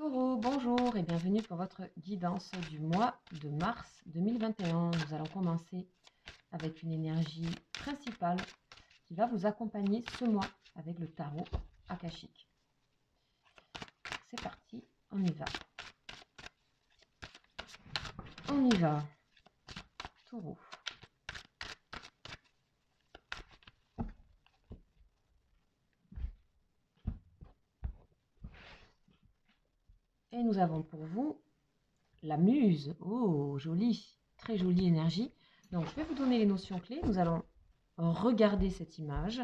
Taureau, bonjour et bienvenue pour votre guidance du mois de mars 2021. Nous allons commencer avec une énergie principale qui va vous accompagner ce mois avec le tarot akashique. C'est parti, on y va. On y va. Taureau. Et nous avons pour vous la muse. Oh, jolie, très jolie énergie. Donc, je vais vous donner les notions clés. Nous allons regarder cette image,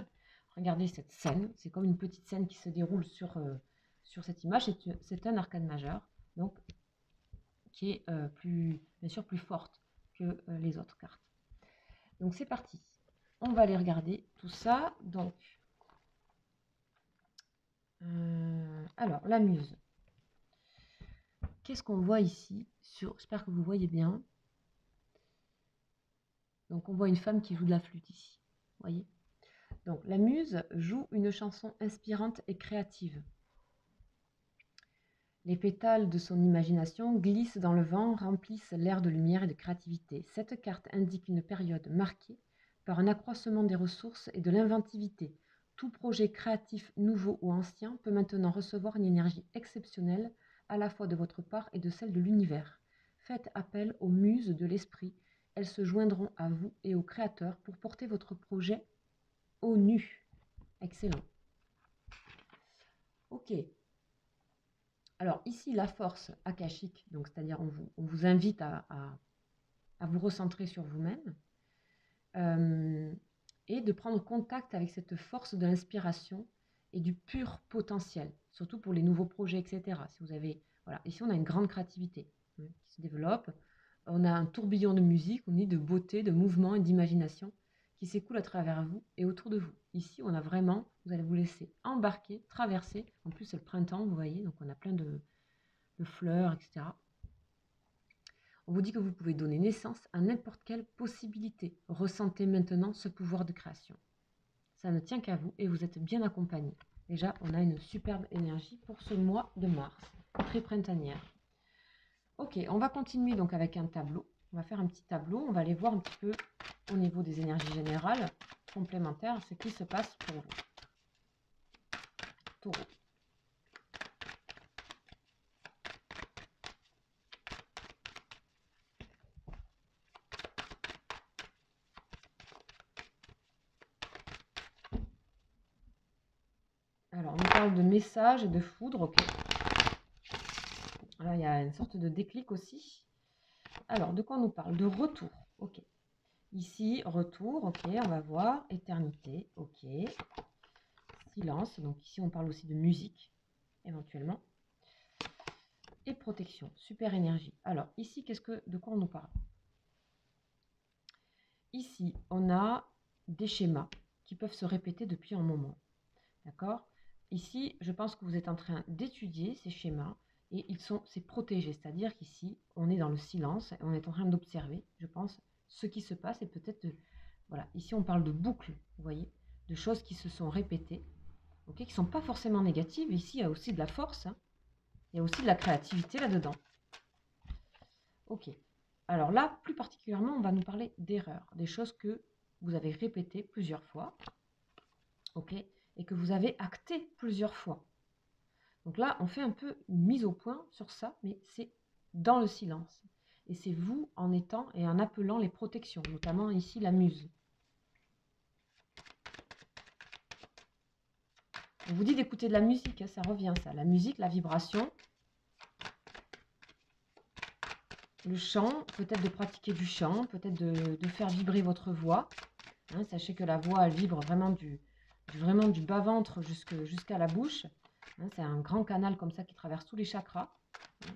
regarder cette scène. C'est comme une petite scène qui se déroule sur cette image. C'est un arcane majeur, donc qui est bien sûr plus forte que les autres cartes. Donc, c'est parti. On va aller regarder tout ça. Donc, alors, la muse. Qu'est-ce qu'on voit ici j'espère que vous voyez bien. Donc, on voit une femme qui joue de la flûte ici. Voyez. Donc, la muse joue une chanson inspirante et créative. Les pétales de son imagination glissent dans le vent, remplissent l'air de lumière et de créativité. Cette carte indique une période marquée par un accroissement des ressources et de l'inventivité. Tout projet créatif, nouveau ou ancien, peut maintenant recevoir une énergie exceptionnelle, à la fois de votre part et de celle de l'univers. Faites appel aux muses de l'esprit. Elles se joindront à vous et au Créateur pour porter votre projet au nu. Excellent. Ok. Alors ici, la force akashique, donc c'est-à-dire on vous invite à vous recentrer sur vous-même et de prendre contact avec cette force de l'inspiration et du pur potentiel, surtout pour les nouveaux projets, etc. Si vous avez, voilà, ici on a une grande créativité qui se développe, on a un tourbillon de musique, on dit de beauté, de mouvement et d'imagination qui s'écoule à travers vous et autour de vous. Ici, on a vraiment, vous allez vous laisser embarquer, traverser. En plus, c'est le printemps, vous voyez, donc on a plein de fleurs, etc. On vous dit que vous pouvez donner naissance à n'importe quelle possibilité. Ressentez maintenant ce pouvoir de création. Ça ne tient qu'à vous et vous êtes bien accompagné. Déjà, on a une superbe énergie pour ce mois de mars, très printanière. Ok, on va continuer donc avec un tableau. On va faire un petit tableau. On va aller voir un petit peu au niveau des énergies générales complémentaires ce qui se passe pour vous. Taureau. Alors, on parle de message et de foudre, ok. Alors, il y a une sorte de déclic aussi. Alors, de quoi on nous parle? De retour, ok. Ici, retour, ok, on va voir. Éternité, ok. Silence, donc ici on parle aussi de musique, éventuellement. Et protection, super énergie. Alors, ici, de quoi on nous parle? Ici, on a des schémas qui peuvent se répéter depuis un moment. D'accord? Ici, je pense que vous êtes en train d'étudier ces schémas et c'est protégé. C'est-à-dire qu'ici, on est dans le silence et on est en train d'observer, je pense, ce qui se passe et peut-être voilà, ici on parle de boucles, vous voyez, de choses qui se sont répétées, ok, qui ne sont pas forcément négatives. Ici, il y a aussi de la force, hein. Il y a aussi de la créativité là-dedans. Ok. Alors là, plus particulièrement, on va nous parler d'erreurs, des choses que vous avez répétées plusieurs fois, ok, et que vous avez actées plusieurs fois. Donc là, on fait un peu une mise au point sur ça, mais c'est dans le silence. Et c'est vous en étant et en appelant les protections, notamment ici la muse. On vous dit d'écouter de la musique, hein, ça revient ça. La musique, la vibration, le chant, peut-être de pratiquer du chant, peut-être de faire vibrer votre voix. Hein, sachez que la voix, elle vibre vraiment du bas-ventre jusqu'à la bouche. Hein, c'est un grand canal comme ça qui traverse tous les chakras. Hein.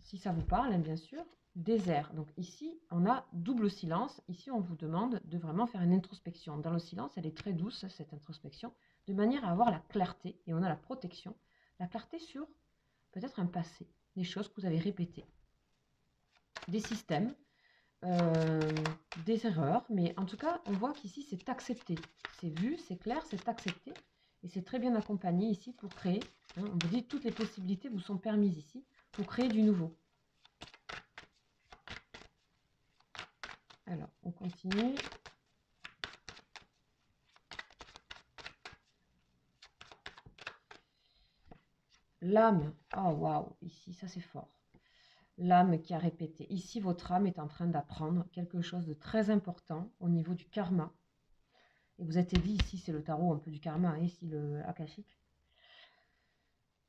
Si ça vous parle, hein, bien sûr. Désert. Donc ici, on a double silence. Ici, on vous demande de vraiment faire une introspection. Dans le silence, elle est très douce, cette introspection, de manière à avoir la clarté. Et on a la protection. La clarté sur peut-être un passé, des choses que vous avez répétées, des systèmes, des erreurs. Mais en tout cas, on voit qu'ici, c'est accepté. C'est vu, c'est clair, c'est accepté. Et c'est très bien accompagné ici pour créer Hein, on vous dit toutes les possibilités vous sont permises ici pour créer du nouveau. Alors, on continue. L'âme. Oh, waouh, ici, ça c'est fort. L'âme qui a répété. Ici, votre âme est en train d'apprendre quelque chose de très important au niveau du karma. Et vous êtes dit, ici, c'est le tarot un peu du karma, hein, ici, le akashique.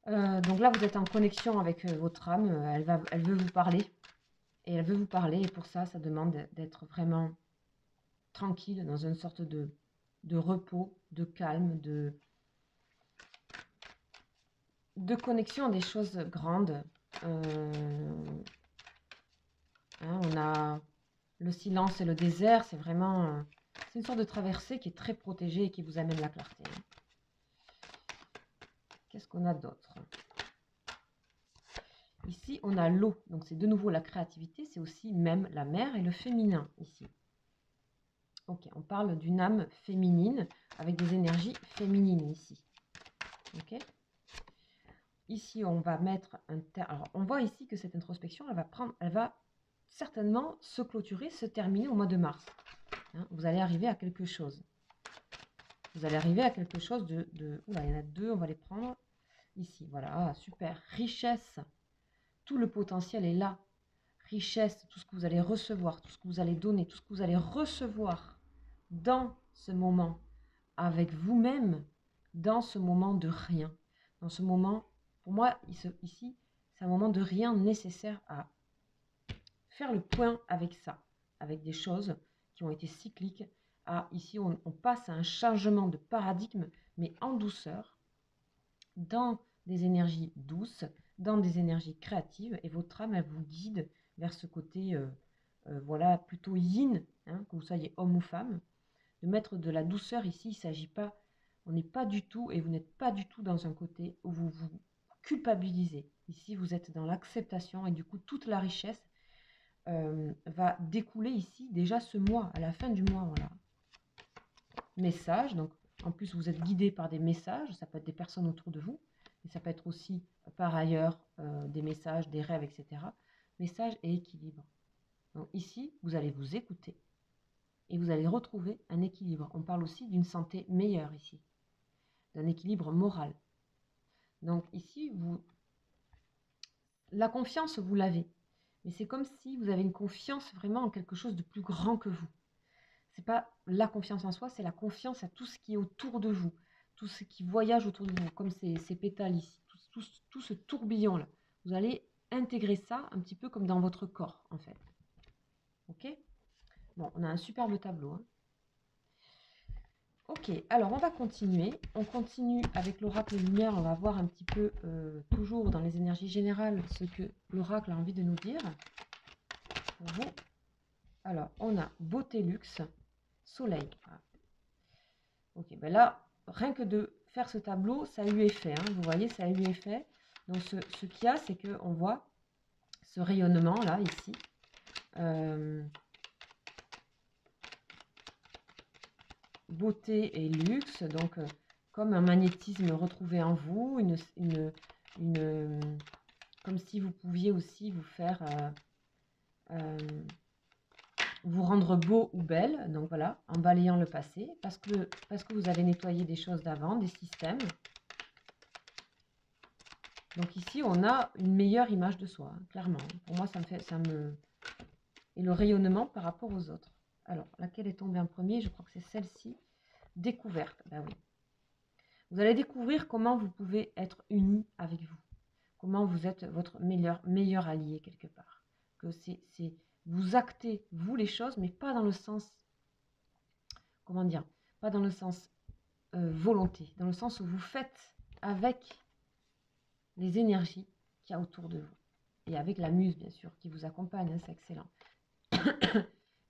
Donc là, vous êtes en connexion avec votre âme. Elle veut vous parler. Et elle veut vous parler. Et pour ça, ça demande d'être vraiment tranquille, dans une sorte de repos, de calme, de connexion à des choses grandes. On a le silence et le désert, c'est vraiment c'est une sorte de traversée qui est très protégée et qui vous amène la clarté. Qu'est-ce qu'on a d'autre? Ici, on a l'eau, donc c'est de nouveau la créativité, c'est aussi même la mer et le féminin ici. Ok, on parle d'une âme féminine avec des énergies féminines ici. Ok. Ici, on va mettre un terme. Alors, on voit ici que cette introspection, elle va certainement se clôturer, se terminer au mois de mars. Hein, vous allez arriver à quelque chose. Vous allez arriver à quelque chose Oula, il y en a deux, on va les prendre. Ici, voilà, super. Richesse, tout le potentiel est là. Richesse, tout ce que vous allez recevoir, tout ce que vous allez donner, tout ce que vous allez recevoir dans ce moment, avec vous-même, dans ce moment de rien. Dans ce moment, pour moi, ici, c'est un moment de rien nécessaire à faire le point avec ça, avec des choses qui ont été cycliques. Ici, on passe à un changement de paradigme, mais en douceur, dans des énergies douces, dans des énergies créatives, et votre âme, elle vous guide vers ce côté, voilà, plutôt yin, hein, que vous soyez homme ou femme, de mettre de la douceur ici. Il ne s'agit pas, on n'est pas du tout, et vous n'êtes pas du tout dans un côté où vous vous culpabilisez. Ici, vous êtes dans l'acceptation, et du coup, toute la richesse va découler ici, déjà ce mois, à la fin du mois, voilà. Message, donc en plus vous êtes guidé par des messages, ça peut être des personnes autour de vous, et ça peut être aussi par ailleurs des messages, des rêves, etc. Message et équilibre. Donc ici, vous allez vous écouter et vous allez retrouver un équilibre. On parle aussi d'une santé meilleure ici, d'un équilibre moral. Donc ici, la confiance, vous l'avez, mais c'est comme si vous avez une confiance vraiment en quelque chose de plus grand que vous. C'est pas la confiance en soi, c'est la confiance à tout ce qui est autour de vous, tout ce qui voyage autour de vous, comme ces pétales ici, tout ce tourbillon-là. Vous allez intégrer ça un petit peu comme dans votre corps, en fait. Ok? Bon, on a un superbe tableau. Hein. Ok, alors on va continuer. On continue avec l'oracle lumière. On va voir un petit peu, toujours dans les énergies générales, ce que l'oracle a envie de nous dire. Pour vous. Alors, on a beauté luxe, soleil. Ok, ben là, rien que de faire ce tableau, ça a eu effet. Hein, vous voyez, ça a eu effet. Donc, ce qu'il y a, c'est qu'on voit ce rayonnement-là, ici. Beauté et luxe, donc comme un magnétisme retrouvé en vous, comme si vous pouviez aussi vous faire... vous rendre beau ou belle, donc voilà, en balayant le passé, parce que vous avez nettoyé des choses d'avant, des systèmes. Donc ici, on a une meilleure image de soi, hein, clairement. Pour moi, Et le rayonnement par rapport aux autres. Alors, laquelle est tombée en premier? Je crois que c'est celle-ci. Découverte, ben oui. Vous allez découvrir comment vous pouvez être unis avec vous. Comment vous êtes votre meilleur allié quelque part. Que vous actez, vous, les choses, mais pas dans le sens, comment dire, pas dans le sens volonté, dans le sens où vous faites avec les énergies qu'il y a autour de vous. Et avec la muse, bien sûr, qui vous accompagne, hein, c'est excellent.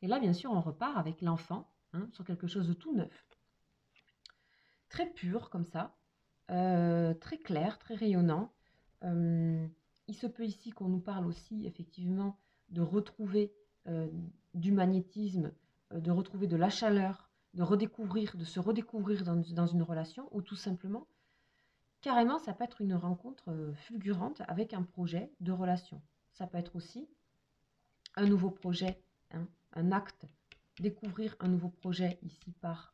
Et là, bien sûr, on repart avec l'enfant, hein, sur quelque chose de tout neuf. Très pur, comme ça, très clair, très rayonnant. Il se peut ici qu'on nous parle aussi, effectivement, de retrouver du magnétisme, de retrouver de la chaleur, de se redécouvrir dans une relation, ou tout simplement carrément, ça peut être une rencontre fulgurante avec un projet de relation. Ça peut être aussi un nouveau projet, hein, un acte, découvrir un nouveau projet ici par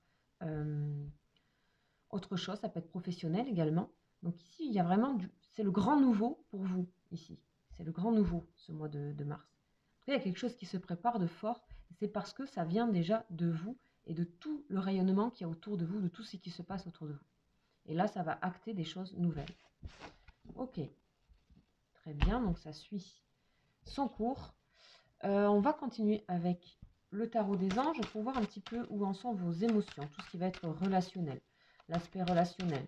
autre chose, ça peut être professionnel également. Donc ici, il y a vraiment c'est le grand nouveau pour vous, ici. C'est le grand nouveau, ce mois de mars. En tout cas, il y a quelque chose qui se prépare de fort, c'est parce que ça vient déjà de vous et de tout le rayonnement qu'il y a autour de vous, de tout ce qui se passe autour de vous. Et là, ça va acter des choses nouvelles. Ok, très bien, donc ça suit son cours. On va continuer avec le tarot des anges pour voir un petit peu où en sont vos émotions, tout ce qui va être relationnel, l'aspect relationnel.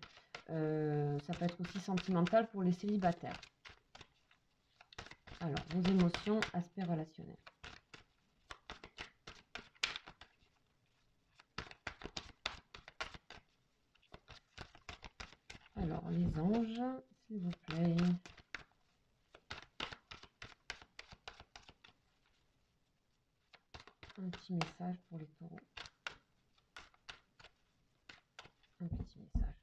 Ça peut être aussi sentimental pour les célibataires. Alors, vos émotions, aspect relationnel. Alors, les anges, s'il vous plaît. Un petit message pour les taureaux. Un petit message.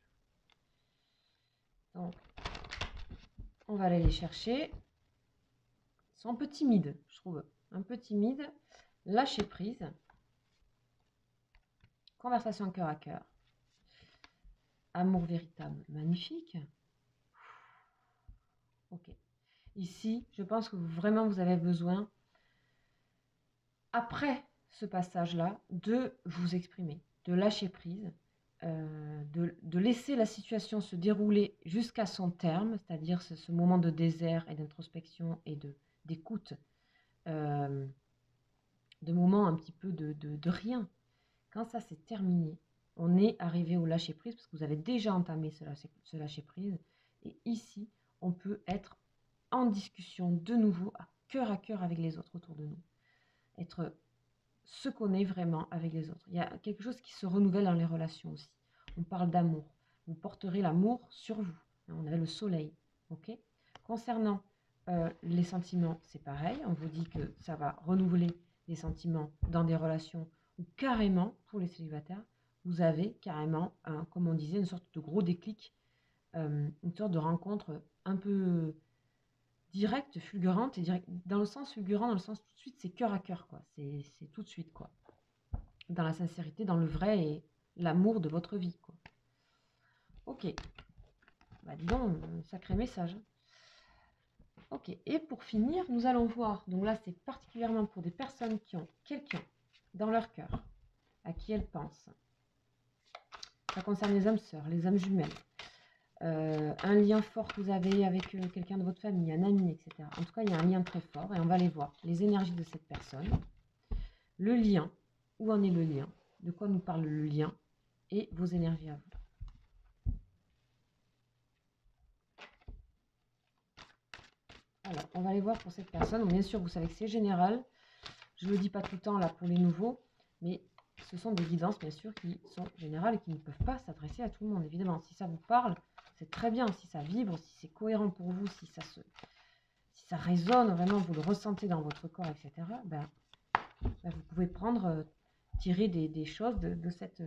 Donc, on va aller les chercher. Ils sont un peu timides, je trouve. Un peu timides. Lâcher prise. Conversation cœur à cœur. Amour véritable. Magnifique. Ok. Ici, je pense que vraiment vous avez besoin, après ce passage-là, de vous exprimer, de lâcher prise, de laisser la situation se dérouler jusqu'à son terme, c'est-à-dire ce moment de désert et d'introspection et d'écoute, de moments un petit peu de rien. Quand ça s'est terminé, on est arrivé au lâcher prise parce que vous avez déjà entamé ce lâcher prise. Et ici, on peut être en discussion de nouveau à cœur avec les autres autour de nous. Être ce qu'on est vraiment avec les autres. Il y a quelque chose qui se renouvelle dans les relations aussi. On parle d'amour. Vous porterez l'amour sur vous. On a le soleil. Ok. Concernant les sentiments, c'est pareil. On vous dit que ça va renouveler des sentiments dans des relations où carrément, pour les célibataires, vous avez carrément, comme on disait, une sorte de gros déclic, une sorte de rencontre un peu directe, fulgurante, et direct, dans le sens fulgurant, dans le sens tout de suite, c'est cœur à cœur, quoi. C'est tout de suite, quoi. Dans la sincérité, dans le vrai et l'amour de votre vie, quoi. Ok. Bah, dis donc, un sacré message. Ok. Et pour finir, nous allons voir. Donc là, c'est particulièrement pour des personnes qui ont quelqu'un dans leur cœur, à qui elles pensent. Ça concerne les âmes sœurs, les âmes jumelles. Un lien fort que vous avez avec quelqu'un de votre famille, un ami, etc. En tout cas, il y a un lien très fort et on va aller voir les énergies de cette personne, le lien, où en est le lien, de quoi nous parle le lien et vos énergies à vous. Alors, on va aller voir pour cette personne. Bien sûr, vous savez que c'est général. Je ne le dis pas tout le temps là pour les nouveaux, mais ce sont des guidances, bien sûr, qui sont générales et qui ne peuvent pas s'adresser à tout le monde, évidemment. Si ça vous parle, c'est très bien. Si ça vibre, si c'est cohérent pour vous, si ça résonne vraiment, vous le ressentez dans votre corps, etc., vous pouvez prendre, tirer des choses de cette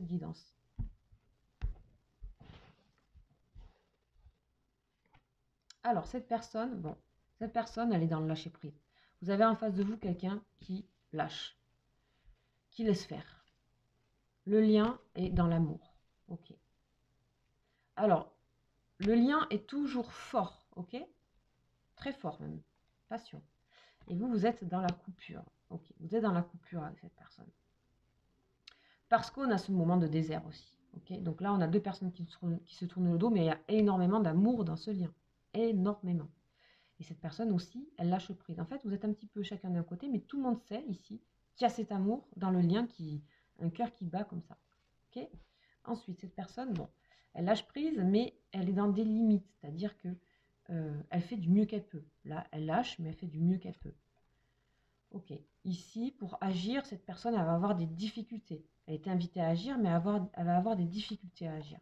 guidance. Alors, cette personne, elle est dans le lâcher prise. Vous avez en face de vous quelqu'un qui lâche, qui laisse faire. Le lien est dans l'amour. Ok. Alors, le lien est toujours fort, ok? Très fort même. Passion. Et vous, vous êtes dans la coupure. Ok. Vous êtes dans la coupure avec cette personne. Parce qu'on a ce moment de désert aussi. Ok. Donc là, on a deux personnes qui se tournent le dos, mais il y a énormément d'amour dans ce lien. Énormément. Et cette personne aussi, elle lâche prise. En fait, vous êtes un petit peu chacun d'un côté, mais tout le monde sait ici qu'il y a cet amour dans le lien, un cœur qui bat comme ça. Ok. Ensuite, cette personne, elle lâche prise, mais elle est dans des limites, c'est-à-dire que elle fait du mieux qu'elle peut. Là, elle lâche, mais elle fait du mieux qu'elle peut. Ok. Ici, pour agir, cette personne, elle va avoir des difficultés. Elle est invitée à agir, mais elle va avoir des difficultés à agir.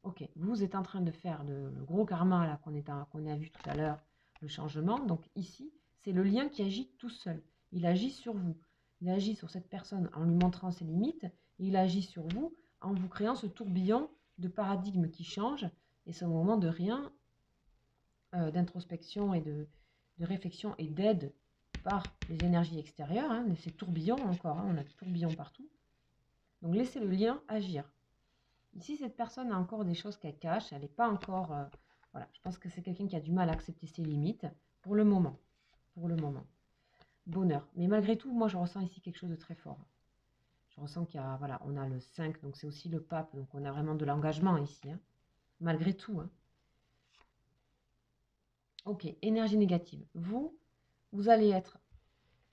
Ok. Vous êtes en train de faire le gros karma là qu'on a vu tout à l'heure, le changement. Donc ici, c'est le lien qui agit tout seul. Il agit sur vous. Il agit sur cette personne en lui montrant ses limites. Et il agit sur vous en vous créant ce tourbillon de paradigme qui change et c'est un moment de rien, d'introspection et de réflexion et d'aide par les énergies extérieures. Hein, ces tourbillons encore, hein, on a des tourbillons partout. Donc laissez le lien agir. Ici, cette personne a encore des choses qu'elle cache, elle n'est pas encore... voilà, je pense que c'est quelqu'un qui a du mal à accepter ses limites pour le moment. Pour le moment. Bonheur. Mais malgré tout, moi, je ressens ici quelque chose de très fort. Je ressens qu'il y a... Voilà, on a le 5, donc c'est aussi le pape, donc on a vraiment de l'engagement ici. Hein, malgré tout. Hein. Ok, énergie négative. Vous allez être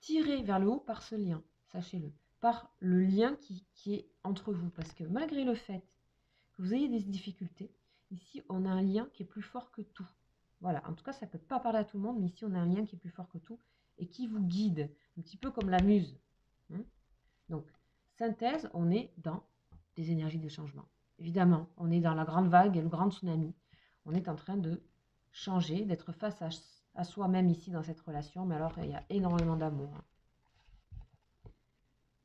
tiré vers le haut par ce lien, sachez-le. Par le lien qui est entre vous. Parce que malgré le fait que vous ayez des difficultés, ici, on a un lien qui est plus fort que tout. Voilà, en tout cas, ça ne peut pas parler à tout le monde, mais ici, on a un lien qui est plus fort que tout et qui vous guide, un petit peu comme la muse. Donc, synthèse, on est dans des énergies de changement. Évidemment, on est dans la grande vague et le grand tsunami. On est en train de changer, d'être face à soi-même ici dans cette relation, mais alors, il y a énormément d'amour.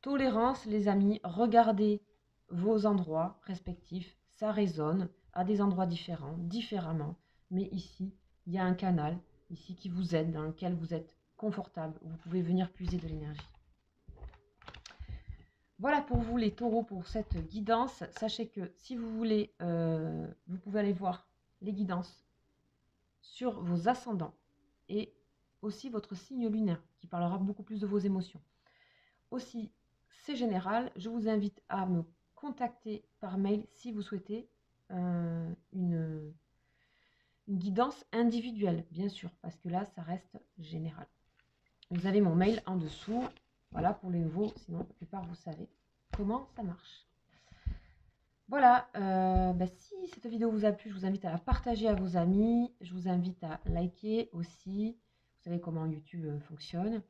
Tolérance, les amis, regardez vos endroits respectifs, ça résonne à des endroits différents, différemment, mais ici, il y a un canal, ici, qui vous aide, dans lequel vous êtes confortable, où vous pouvez venir puiser de l'énergie. Voilà pour vous les taureaux pour cette guidance. Sachez que si vous voulez, vous pouvez aller voir les guidances sur vos ascendants et aussi votre signe lunaire, qui parlera beaucoup plus de vos émotions. Aussi, c'est général, je vous invite à me contacter par mail si vous souhaitez une guidance individuelle, bien sûr, parce que là, ça reste général. Vous avez mon mail en dessous, voilà, pour les nouveaux, sinon, la plupart, vous savez comment ça marche. Voilà, si cette vidéo vous a plu, je vous invite à la partager à vos amis, je vous invite à liker aussi, vous savez comment YouTube fonctionne,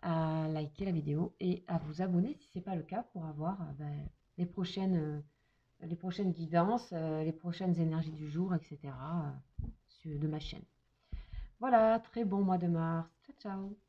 à liker la vidéo et à vous abonner si ce n'est pas le cas pour avoir les prochaines guidances, les prochaines énergies du jour, etc. De ma chaîne. Voilà, très bon mois de mars. Ciao, ciao.